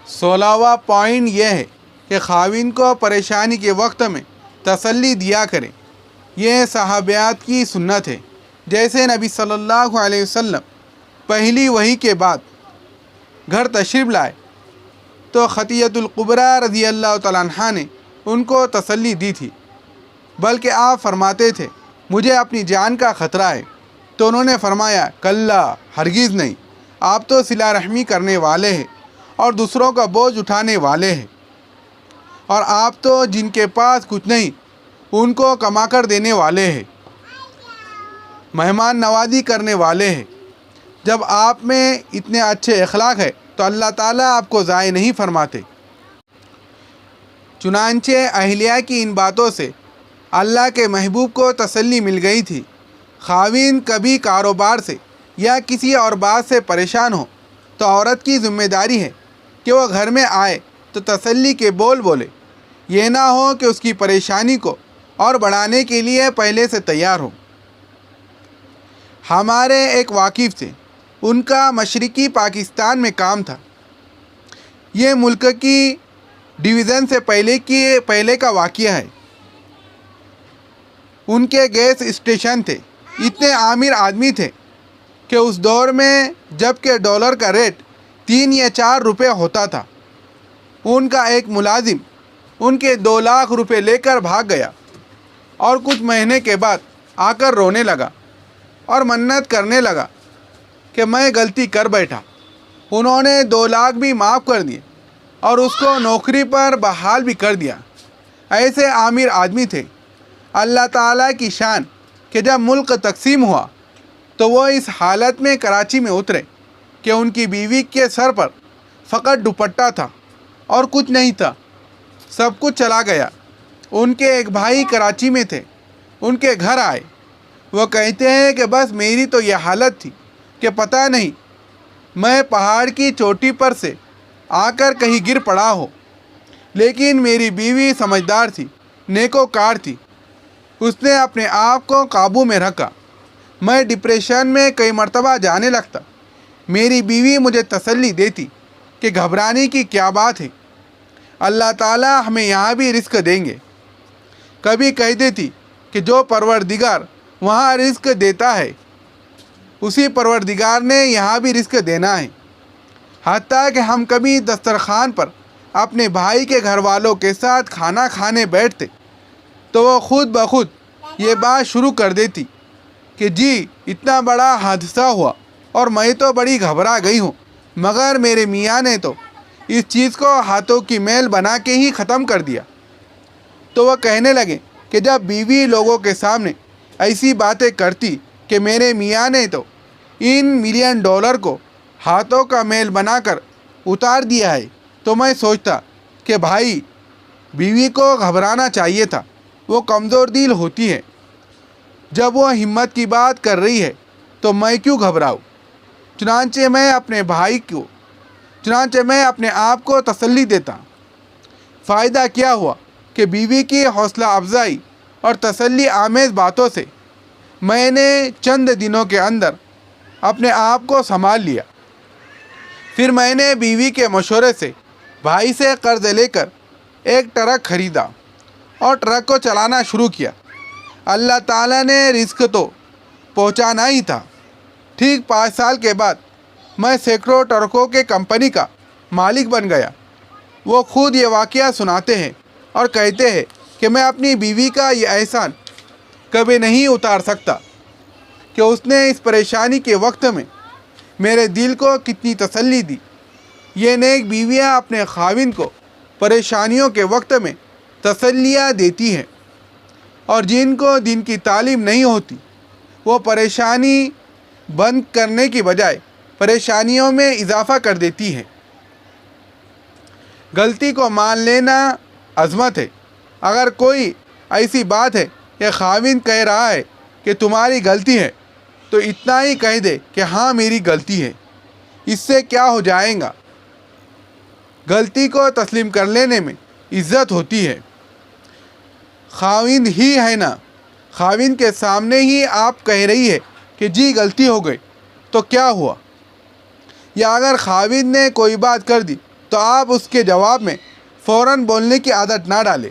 16واں point یہ ہے کہ خاوند کو پریشانی کے وقت میں تسلی دیا کرے۔ یہ صحابیات کی سنت ہے۔ جیسے نبی صلی اللہ علیہ وسلم پہلی وحی کے بعد گھر تشریف لائے تو خدیجہ الکبریٰ رضی اللہ تعالیٰ عنہا نے ان کو تسلی دی تھی، بلکہ آپ فرماتے تھے مجھے اپنی جان کا خطرہ ہے، تو انہوں نے فرمایا کلا، ہرگز نہیں، آپ تو صلہ رحمی کرنے والے ہیں اور دوسروں کا بوجھ اٹھانے والے ہیں، اور آپ تو جن کے پاس کچھ نہیں ان کو کما کر دینے والے ہیں، مہمان نوازی کرنے والے ہیں۔ جب آپ میں اتنے اچھے اخلاق ہے تو اللہ تعالیٰ آپ کو ضائع نہیں فرماتے۔ چنانچہ اہلیہ کی ان باتوں سے اللہ کے محبوب کو تسلی مل گئی تھی۔ خاوند کبھی کاروبار سے یا کسی اور بات سے پریشان ہو تو عورت کی ذمہ داری ہے کہ وہ گھر میں آئے تو تسلی کے بول بولے، یہ نہ ہو کہ اس کی پریشانی کو اور بڑھانے کے لیے پہلے سے تیار ہو۔ ہمارے ایک واقف تھے، ان کا مشرقی پاکستان میں کام تھا۔ یہ ملک کی ڈویژن سے پہلے کا واقعہ ہے۔ ان کے گیس اسٹیشن تھے، اتنے امیر آدمی تھے کہ اس دور میں جب کہ ڈالر کا ریٹ 3 یا 4 روپے ہوتا تھا، ان کا ایک ملازم ان کے 2 لاکھ روپے لے کر بھاگ گیا اور کچھ مہینے کے بعد آ کر رونے لگا اور منت کرنے لگا کہ میں غلطی کر بیٹھا۔ انہوں نے 2 لاکھ بھی معاف کر دیے اور اس کو نوکری پر بحال بھی کر دیا۔ ایسے امیر آدمی تھے۔ اللہ تعالیٰ کی شان کہ جب ملک تقسیم ہوا تو وہ اس حالت میں کراچی میں اترے کہ ان کی بیوی کے سر پر فقط دوپٹہ تھا اور کچھ نہیں تھا، سب کچھ چلا گیا۔ ان کے ایک بھائی کراچی میں تھے، ان کے گھر آئے۔ وہ کہتے ہیں کہ بس میری تو یہ حالت تھی کہ پتہ نہیں میں پہاڑ کی چوٹی پر سے آ کر کہیں گر پڑا ہو، لیکن میری بیوی سمجھدار تھی، نیکوکار تھی، اس نے اپنے آپ کو قابو میں رکھا۔ میں ڈپریشن میں کئی مرتبہ جانے لگتا، میری بیوی مجھے تسلی دیتی کہ گھبرانے کی کیا بات ہے، اللہ تعالیٰ ہمیں یہاں بھی رزق دیں گے۔ کبھی کہہ دیتی کہ جو پروردگار وہاں رزق دیتا ہے اسی پروردگار نے یہاں بھی رزق دینا ہے۔ حتیٰ کہ ہم کبھی دسترخوان پر اپنے بھائی کے گھر والوں کے ساتھ کھانا کھانے بیٹھتے تو وہ خود بخود یہ بات شروع کر دیتی کہ جی اتنا بڑا حادثہ ہوا اور میں تو بڑی گھبرا گئی ہوں، مگر میرے میاں نے تو اس چیز کو ہاتھوں کی میل بنا کے ہی ختم کر دیا۔ تو وہ کہنے لگے کہ جب بیوی لوگوں کے سامنے ایسی باتیں کرتی کہ میرے میاں نے تو ان ملین ڈالر کو ہاتھوں کا میل بنا کر اتار دیا ہے، تو میں سوچتا کہ بھائی بیوی کو گھبرانا چاہیے تھا، وہ کمزور دل ہوتی ہے، جب وہ ہمت کی بات کر رہی ہے تو میں کیوں گھبراؤں۔ چنانچہ میں اپنے آپ کو تسلی دیتا۔ فائدہ کیا ہوا کہ بیوی کی حوصلہ افزائی اور تسلی آمیز باتوں سے میں نے چند دنوں کے اندر اپنے آپ کو سنبھال لیا۔ پھر میں نے بیوی کے مشورے سے بھائی سے قرض لے کر ایک ٹرک خریدا اور ٹرک کو چلانا شروع کیا۔ اللہ تعالیٰ نے رزق تو پہنچانا ہی تھا۔ ٹھیک 5 سال کے بعد میں سینکڑوں ٹرکوں کے کمپنی کا مالک بن گیا۔ وہ خود یہ واقعہ سناتے ہیں اور کہتے ہیں کہ میں اپنی بیوی کا یہ احسان کبھی نہیں اتار سکتا کہ اس نے اس پریشانی کے وقت میں میرے دل کو کتنی تسلی دی۔ یہ نیک بیویاں اپنے خاوند کو پریشانیوں کے وقت میں تسلیاں دیتی ہیں، اور جن کو دین کی تعلیم نہیں ہوتی وہ پریشانی بند کرنے کی بجائے پریشانیوں میں اضافہ کر دیتی ہیں۔ غلطی کو مان لینا عظمت ہے۔ اگر کوئی ایسی بات ہے کہ خاوند کہہ رہا ہے کہ تمہاری غلطی ہے تو اتنا ہی کہہ دے کہ ہاں میری غلطی ہے، اس سے کیا ہو جائے گا۔ غلطی کو تسلیم کر لینے میں عزت ہوتی ہے۔ خاوند ہی ہے نا، خاوند کے سامنے ہی آپ کہہ رہی ہے کہ جی غلطی ہو گئی تو کیا ہوا، یا اگر خاوند نے کوئی بات کر دی تو آپ اس کے جواب میں فوراً بولنے کی عادت نہ ڈالیں۔